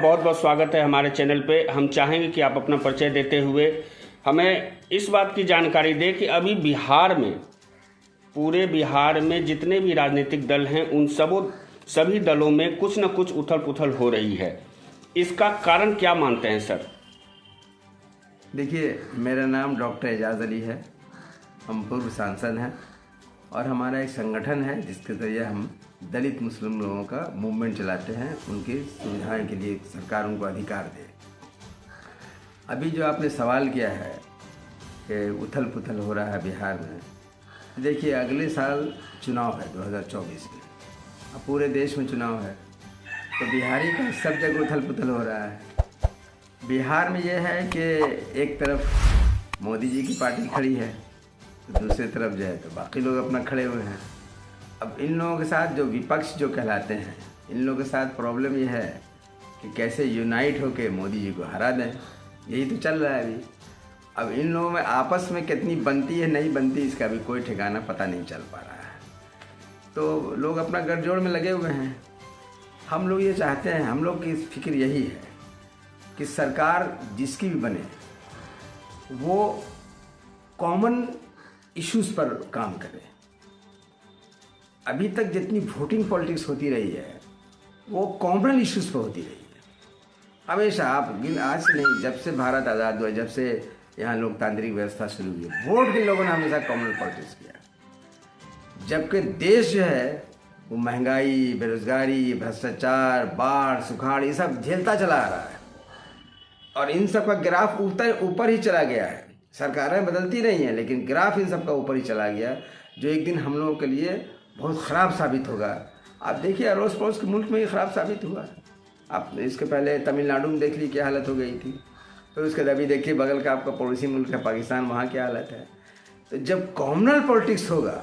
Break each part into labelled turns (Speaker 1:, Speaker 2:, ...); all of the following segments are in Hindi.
Speaker 1: बहुत बहुत स्वागत है हमारे चैनल पे। हम चाहेंगे कि आप अपना परिचय देते हुए हमें इस बात की जानकारी दें कि अभी बिहार में, पूरे बिहार में जितने भी राजनीतिक दल हैं उन सभी दलों में कुछ न कुछ उथल पुथल हो रही है। इसका कारण क्या मानते हैं सर?
Speaker 2: देखिए, मेरा नाम डॉक्टर एजाज अली है। हम पूर्व सांसद हैं और हमारा एक संगठन है जिसके ज़रिए हम दलित मुस्लिम लोगों का मूवमेंट चलाते हैं, उनकी सुविधाएं के लिए सरकार उनको अधिकार दे। अभी जो आपने सवाल किया है कि उथल पुथल हो रहा है बिहार में, देखिए अगले साल चुनाव है 2024 में। अब पूरे देश में चुनाव है तो बिहारी का सब जगह उथल पुथल हो रहा है। बिहार में यह है कि एक तरफ मोदी जी की पार्टी खड़ी है तो दूसरी तरफ जो है तो बाकी लोग अपना खड़े हुए हैं। अब इन लोगों के साथ जो विपक्ष जो कहलाते हैं, इन लोगों के साथ प्रॉब्लम यह है कि कैसे यूनाइट होकर मोदी जी को हरा दें, यही तो चल रहा है अभी। अब इन लोगों में आपस में कितनी बनती है नहीं बनती इसका भी कोई ठिकाना पता नहीं चल पा रहा है। तो लोग अपना गठजोड़ में लगे हुए हैं। हम लोग ये चाहते हैं, हम लोग की फिक्र यही है कि सरकार जिसकी भी बने वो कॉमन इश्यूज पर काम करे। अभी तक जितनी वोटिंग पॉलिटिक्स होती रही है वो कॉमन इश्यूज पर होती रही है हमेशा। आप आज से नहीं, जब से भारत आज़ाद हुआ, जब से यहाँ लोकतांत्रिक व्यवस्था शुरू हुई, वोट के लोगों ने हमेशा कॉमन पॉलिटिक्स किया। जबकि देश जो है वो महंगाई, बेरोजगारी, भ्रष्टाचार, बाढ़, सुखाड़ ये सब झेलता चला आ रहा है और इन सब का ग्राफ ऊपर ही चला गया है। सरकारें बदलती नहीं हैं लेकिन ग्राफ इन सब का ऊपर ही चला गया, जो एक दिन हम लोगों के लिए बहुत ख़राब साबित होगा। आप देखिए अड़ोस पड़ोस के मुल्क में ये ख़राब साबित हुआ। आप इसके पहले तमिलनाडु में देख ली क्या हालत हो गई थी, फिर उसके अभी देखिए बगल का आपका पड़ोसी मुल्क है पाकिस्तान, वहाँ क्या हालत है। तो जब कॉमनल पॉलिटिक्स होगा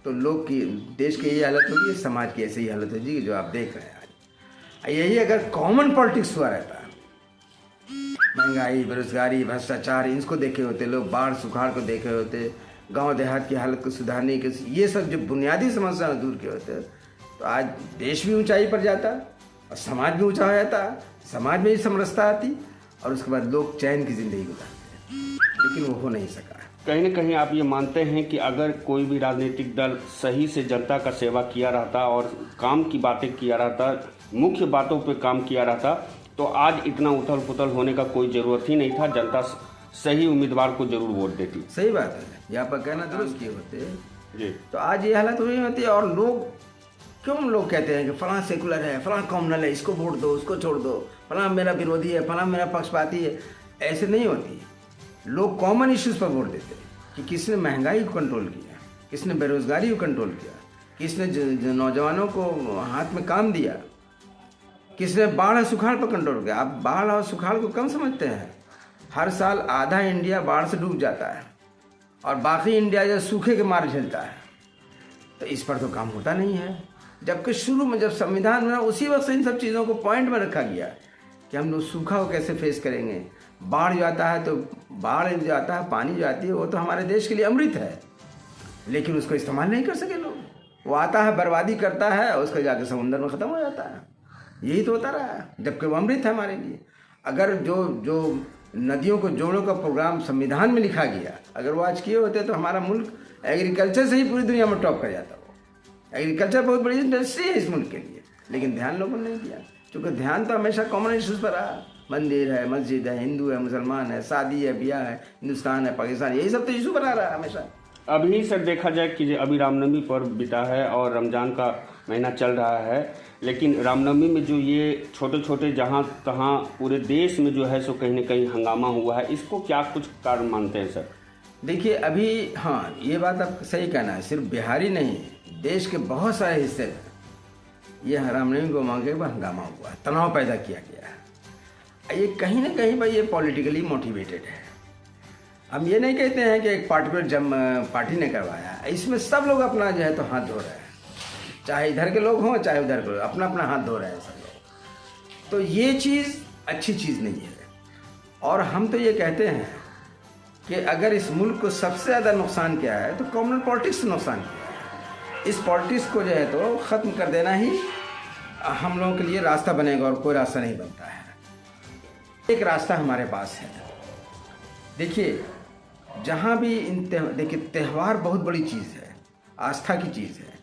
Speaker 2: तो लोग की, देश की यही हालत होगी, समाज की ऐसी ही हालत होगी जो आप देख रहे हैं आज। यही अगर कॉमन पॉलिटिक्स हुआ रहता, महंगाई, बेरोजगारी, भ्रष्टाचार इनको देखे होते लोग, बाढ़ सुखाड़ को देखे होते, गांव देहात की हालत को सुधारने के, ये सब जो बुनियादी समस्या दूर के होते तो आज देश भी ऊंचाई पर जाता और समाज भी ऊंचा हो जाता, समाज में ही समरसता आती और उसके बाद लोग चैन की ज़िंदगी गुजारते। लेकिन वो हो नहीं सका।
Speaker 1: कहीं ना कहीं आप ये मानते हैं कि अगर कोई भी राजनीतिक दल सही से जनता का सेवा किया रहता और काम की बातें किया रहता, मुख्य बातों पे काम किया रहता, तो आज इतना उथल पुथल होने का कोई ज़रूरत ही नहीं था। जनता सही उम्मीदवार को जरूर वोट देती।
Speaker 2: सही बात है, यहाँ पर कहना दुरुस्त किए होते जी तो आज ये हालत हुई होती है। और लोग कहते हैं कि फलां सेकुलर है, फलां कॉमनल है, इसको वोट दो, उसको छोड़ दो, फलां मेरा विरोधी है, फलां मेरा पक्षपाती है। ऐसे नहीं होती। लोग कॉमन इश्यूज पर वोट देते हैं कि किसने महंगाई को कंट्रोल किया, किसने बेरोजगारी को कंट्रोल किया, किसने नौजवानों को हाथ में काम दिया, किसने बाढ़ और सुखाड़ पर कंट्रोल किया। आप बाढ़ और सुखाड़ को कम समझते हैं। हर साल आधा इंडिया बाढ़ से डूब जाता है और बाकी इंडिया जो सूखे के मार झेलता है। तो इस पर तो काम होता नहीं है। जबकि शुरू में जब संविधान बना उसी वक्त से इन सब चीज़ों को पॉइंट में रखा गया कि हम लोग सूखा को कैसे फेस करेंगे। बाढ़ जो आता है तो बाढ़ जो आता है, पानी जो आती है, वो तो हमारे देश के लिए अमृत है, लेकिन उसको इस्तेमाल नहीं कर सके लोग। वो आता है, बर्बादी करता है और उसका जाकर समुद्र में ख़त्म हो जाता है। यही तो होता रहा है, जबकि वो अमृत है हमारे लिए। अगर जो नदियों को जोड़ों का प्रोग्राम संविधान में लिखा गया, अगर वो आज किए होते तो हमारा मुल्क एग्रीकल्चर से ही पूरी दुनिया में टॉप कर जाता। वो एग्रीकल्चर बहुत बड़ी इंडस्ट्री है इस मुल्क के लिए, लेकिन ध्यान लोगों ने नहीं दिया। क्योंकि ध्यान तो हमेशा कॉमन इश्यूज पर रहा। मंदिर है, मस्जिद है, हिंदू है, मुसलमान है, शादी है, ब्याह है, हिंदुस्तान है, पाकिस्तान, यही सब तो इशू बना रहा है हमेशा।
Speaker 1: अभी सर देखा जाए कि अभी रामनवमी पर्व बीता है और रमज़ान का महीना चल रहा है, लेकिन रामनवमी में जो ये छोटे छोटे जहाँ तहाँ पूरे देश में जो है सो कहीं ना कहीं हंगामा हुआ है, इसको क्या कुछ कारण मानते हैं सर?
Speaker 2: देखिए अभी, हाँ ये बात आप सही कहना है, सिर्फ बिहारी नहीं, देश के बहुत सारे हिस्से में ये रामनवमी को मांगे हुए हंगामा हुआ, तनाव पैदा किया गया है। ये कहीं ना कहीं भाई ये पॉलिटिकली मोटिवेटेड है। हम ये नहीं कहते हैं कि एक पार्टिकुलर पार्टी ने करवाया, इसमें सब लोग अपना जो है तो हाथ धो रहे हैं, चाहे इधर के लोग हों चाहे उधर के लोग, अपना अपना हाथ धो रहे हैं सब लोग। तो ये चीज़ अच्छी चीज़ नहीं है। और हम तो ये कहते हैं कि अगर इस मुल्क को सबसे ज़्यादा नुकसान क्या है तो कॉमनल पॉलिटिक्स से नुकसान किया है। इस पॉलिटिक्स को जो है तो ख़त्म कर देना ही हम लोगों के लिए रास्ता बनेगा और कोई रास्ता नहीं बनता है। एक रास्ता हमारे पास है। देखिए, जहाँ भी देखिए, त्यौहार बहुत बड़ी चीज़ है, आस्था की चीज़ है,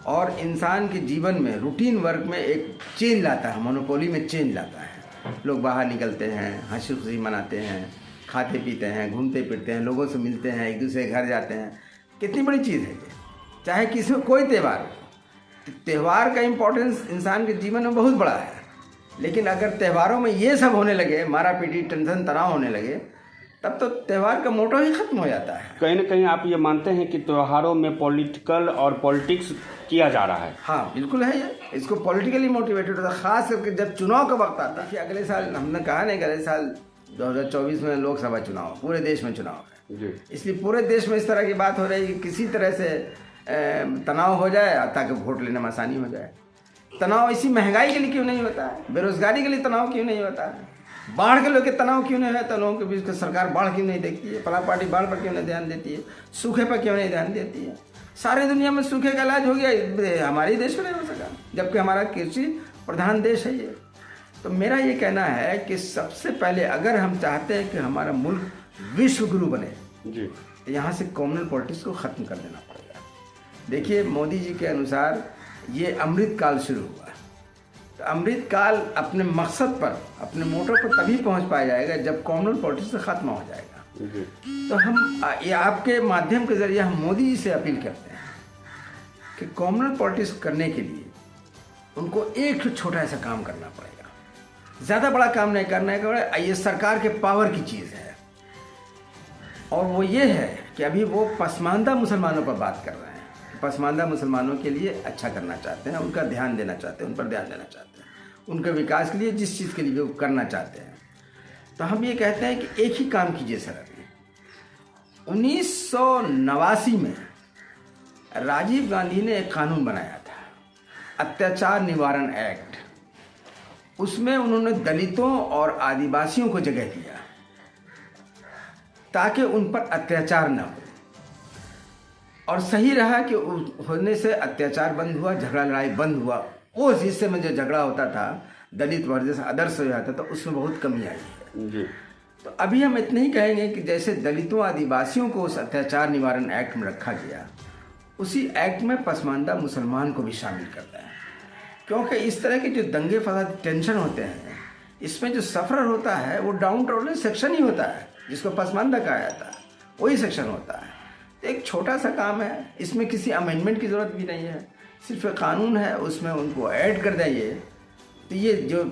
Speaker 2: और इंसान के जीवन में रूटीन वर्क में एक चेंज लाता है, मोनोपोली में चेंज लाता है। लोग बाहर निकलते हैं, हंसी खुशी मनाते हैं, खाते पीते हैं, घूमते फिरते हैं, लोगों से मिलते हैं, एक दूसरे के घर जाते हैं। कितनी बड़ी चीज़ है ये, चाहे किसी में कोई त्यौहार हो। त्यौहार का इम्पोर्टेंस इंसान के जीवन में बहुत बड़ा है, लेकिन अगर त्यौहारों में ये सब होने लगे, मारा पीटी, टेंशन, तनाव होने लगे, तब तो त्यौहार का मोटो ही खत्म हो जाता है।
Speaker 1: कहीं ना कहीं आप ये मानते हैं कि त्योहारों में पॉलिटिकल और पॉलिटिक्स किया जा रहा है?
Speaker 2: हाँ, बिल्कुल है ये। इसको पॉलिटिकली मोटिवेटेड होता है, खास करके जब चुनाव का वक्त आता है। कि अगले साल हमने कहा नहीं, अगले साल 2024 में लोकसभा चुनाव, पूरे देश में चुनाव है जी। इसलिए पूरे देश में इस तरह की बात हो रही है कि किसी तरह से तनाव हो जाए ताकि वोट लेने में आसानी हो जाए। तनाव इसी महंगाई के लिए क्यों नहीं होता है? बेरोजगारी के लिए तनाव क्यों नहीं होता है? बाढ़ के लेकर तनाव क्यों नहीं होता? लोगों के बीच सरकार बाढ़ क्यों नहीं देखती है? फला पार्टी बाढ़ पर क्यों नहीं ध्यान देती है? सूखे पर क्यों नहीं ध्यान देती है? सारी दुनिया में सूखे का इलाज हो गया, हमारे देश में नहीं हो सका, जबकि हमारा कृषि प्रधान देश है ये। तो मेरा ये कहना है कि सबसे पहले अगर हम चाहते हैं कि हमारा मुल्क विश्व गुरु बने जी, तो यहाँ से कॉमनल पॉलिटिक्स को ख़त्म कर देना पड़ेगा। देखिए, मोदी जी के अनुसार ये अमृत काल शुरू हुआ। तो अमृत काल अपने मकसद पर, अपने मोटो पर तभी पहुँच पाया जाएगा जब कॉमनल पॉलिटिक्स ख़त्म हो जाएगा। तो हम ये आपके माध्यम के ज़रिए हम मोदी जी से अपील करते हैं कि कॉमनल पॉलिटिक्स करने के लिए उनको एक छोटा सा काम करना पड़ेगा, ज़्यादा बड़ा काम नहीं करना है। ये सरकार के पावर की चीज़ है, और वो ये है कि अभी वो पसमानदा मुसलमानों पर बात कर रहे हैं। पसमानदा मुसलमानों के लिए अच्छा करना चाहते हैं, उनका ध्यान देना चाहते हैं, उन पर ध्यान देना चाहते हैं, उनके विकास के लिए जिस चीज़ के लिए वो करना चाहते हैं। तो हम ये कहते हैं कि एक ही काम कीजिए सर। अभी 1989 में राजीव गांधी ने एक कानून बनाया था, अत्याचार निवारण एक्ट। उसमें उन्होंने दलितों और आदिवासियों को जगह दिया ताकि उन पर अत्याचार न हो, और सही रहा कि होने से अत्याचार बंद हुआ, झगड़ा लड़ाई बंद हुआ। उस हिस्से में जो झगड़ा होता था दलित वर्ग जैसे अदर्श हो जाता था, उसमें बहुत कमी आई है जी। तो अभी हम इतना ही कहेंगे कि जैसे दलितों आदिवासियों को उस अत्याचार निवारण एक्ट में रखा गया, उसी एक्ट में पसमानदा मुसलमान को भी शामिल करता है, क्योंकि इस तरह के जो दंगे फसाद टेंशन होते हैं, इसमें जो सफरर होता है वो डाउन टोलरेंस सेक्शन ही होता है, जिसको पसमानदा कहा जाता है, वही सेक्शन होता है। तो एक छोटा सा काम है, इसमें किसी अमेंडमेंट की ज़रूरत भी नहीं है, सिर्फ एक कानून है, उसमें उनको ऐड कर देंगे। तो ये जो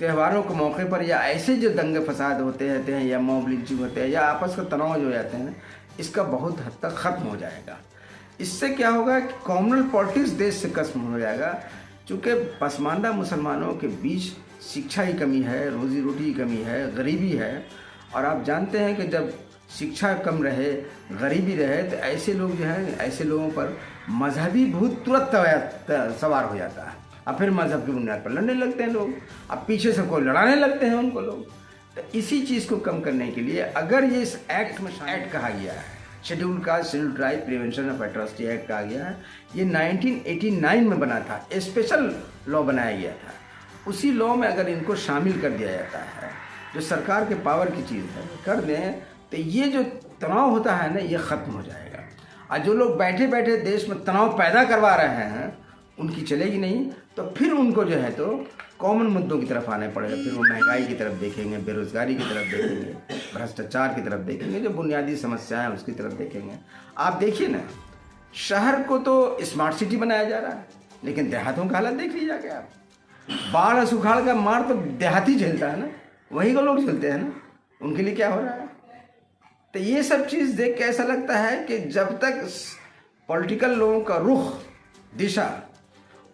Speaker 2: त्योहारों के मौके पर या ऐसे जो दंगे फसाद होते रहते हैं, या मॉब लिंचिंग होते हैं, या आपस का तनाव जो हो जाते हैं, इसका बहुत हद तक ख़त्म हो जाएगा। इससे क्या होगा कि कॉमनल पॉलिटिक्स देश से खत्म हो जाएगा, चूँकि पसमानदा मुसलमानों के बीच शिक्षा की कमी है, रोज़ी रोटी की कमी है, गरीबी है। और आप जानते हैं कि जब शिक्षा कम रहे, गरीबी रहे, तो ऐसे लोग जो है, ऐसे लोगों पर मजहबी भूत तुरंत सवार हो जाता है। अब फिर मजहब की बुनियाद पर लड़ने लगते हैं लोग, अब पीछे से कोई लड़ाने लगते हैं उनको लोग। तो इसी चीज़ को कम करने के लिए अगर ये इस एक्ट में एक्ट कहा गया है, schedule caste schedule tribe prevention of atrocity act कहा गया है, ये 1989 में बना था, स्पेशल लॉ बनाया गया था। उसी लॉ में अगर इनको शामिल कर दिया जाता है, जो सरकार के पावर की चीज़ है, कर दें, तो ये जो तनाव होता है ना, ये ख़त्म हो जाएगा। और जो लोग बैठे बैठे देश में तनाव पैदा करवा रहे हैं, उनकी चलेगी नहीं। तो फिर उनको जो है तो कॉमन मुद्दों की तरफ आने पड़ेगा। फिर वो महंगाई की तरफ देखेंगे, बेरोजगारी की तरफ देखेंगे, भ्रष्टाचार की तरफ देखेंगे, जो बुनियादी समस्याएं हैं उसकी तरफ देखेंगे। आप देखिए ना, शहर को तो स्मार्ट सिटी बनाया जा रहा है, लेकिन देहातों का हालत देख लीजिए जाके आप। बाढ़ सुखाड़ का मार तो देहाती झेलता है ना, वहीं को लोग झेलते हैं ना, उनके लिए क्या हो रहा है। तो ये सब चीज़ देख के ऐसा लगता है कि जब तक पॉलिटिकल लोगों का रुख, दिशा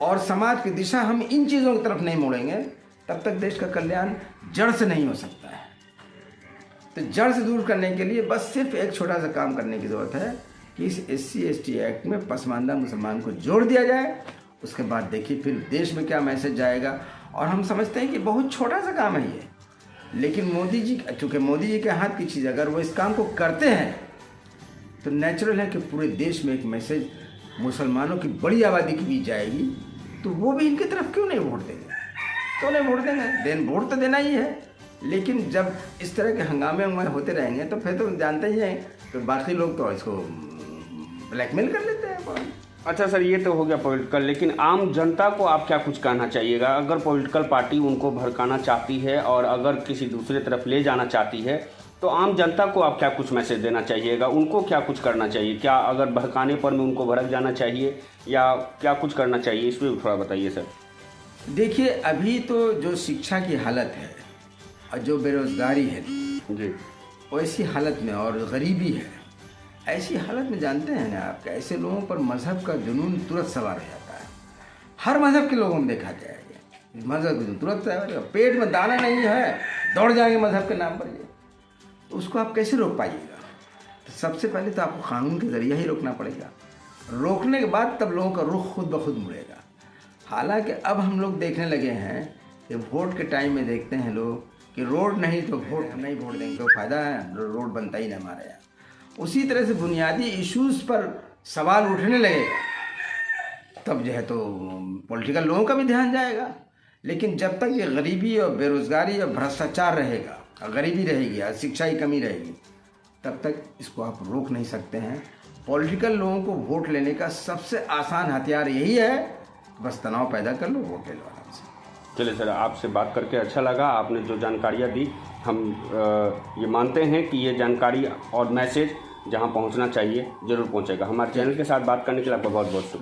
Speaker 2: और समाज की दिशा हम इन चीज़ों की तरफ नहीं मोड़ेंगे, तब तक देश का कल्याण जड़ से नहीं हो सकता है। तो जड़ से दूर करने के लिए बस सिर्फ एक छोटा सा काम करने की ज़रूरत है कि इस SC/ST एक्ट में पसमानदा मुसलमान को जोड़ दिया जाए। उसके बाद देखिए फिर देश में क्या मैसेज जाएगा। और हम समझते हैं कि बहुत छोटा सा काम है ये, लेकिन मोदी जी, चूँकि मोदी जी के हाथ की चीज़, अगर वो इस काम को करते हैं तो नेचुरल है कि पूरे देश में एक मैसेज मुसलमानों की बड़ी आबादी के बीच जाएगी। तो वो भी इनकी तरफ क्यों नहीं वोट देंगे? क्यों नहीं वोट देंगे? वोट तो देना ही है। लेकिन जब इस तरह के हंगामे होते रहेंगे तो फिर तो जानते ही हैं तो बाकी लोग तो इसको ब्लैकमेल कर लेते हैं।
Speaker 1: अच्छा सर, ये तो हो गया पॉलिटिकल, लेकिन आम जनता को आप क्या कुछ कहना चाहिएगा? अगर पॉलिटिकल पार्टी उनको भड़काना चाहती है और अगर किसी दूसरे तरफ ले जाना चाहती है तो आम जनता को आप क्या कुछ मैसेज देना चाहिएगा? उनको क्या कुछ करना चाहिए? क्या अगर भड़काने पर में उनको भड़क जाना चाहिए या क्या कुछ करना चाहिए? इस पर थोड़ा बताइए सर।
Speaker 2: देखिए, अभी तो जो शिक्षा की हालत है और जो बेरोजगारी है
Speaker 1: जी,
Speaker 2: वैसी हालत में और गरीबी है, ऐसी हालत में जानते हैं ना आप, ऐसे लोगों पर मजहब का जुनून तुरंत सवार हो जाता है। हर मजहब के लोगों में देखा गया है मजहब का जुनून तुरंत सवार। पेट में दाना नहीं है, दौड़ जाएंगे मजहब के नाम पर। ये तो उसको आप कैसे रोक पाइएगा? तो सबसे पहले तो आपको कानून के जरिए ही रोकना पड़ेगा। रोकने के बाद तब लोगों का रुख खुद ब खुद मुड़ेगा। हालांकि अब हम लोग देखने लगे हैं कि वोट के टाइम में देखते हैं लोग कि रोड नहीं तो वोट, हम नहीं वोट देंगे तो फायदा है, रोड बनता ही नहीं हमारे यहाँ। उसी तरह से बुनियादी इश्यूज पर सवाल उठने लगेगा तब जो है तो पॉलिटिकल लोगों का भी ध्यान जाएगा। लेकिन जब तक ये गरीबी और बेरोजगारी और भ्रष्टाचार रहेगा और गरीबी रहेगी और शिक्षा की कमी रहेगी, तब तक इसको आप रोक नहीं सकते हैं। पॉलिटिकल लोगों को वोट लेने का सबसे आसान हथियार यही है, बस तनाव पैदा कर लो, वोट ले लो आराम से।
Speaker 1: चलिए सर, आपसे बात करके अच्छा लगा। आपने जो जानकारियाँ दी, हम ये मानते हैं कि ये जानकारी और मैसेज जहां पहुंचना चाहिए ज़रूर पहुंचेगा। हमारे चैनल के साथ बात करने के लिए आपका बहुत बहुत शुक्रिया।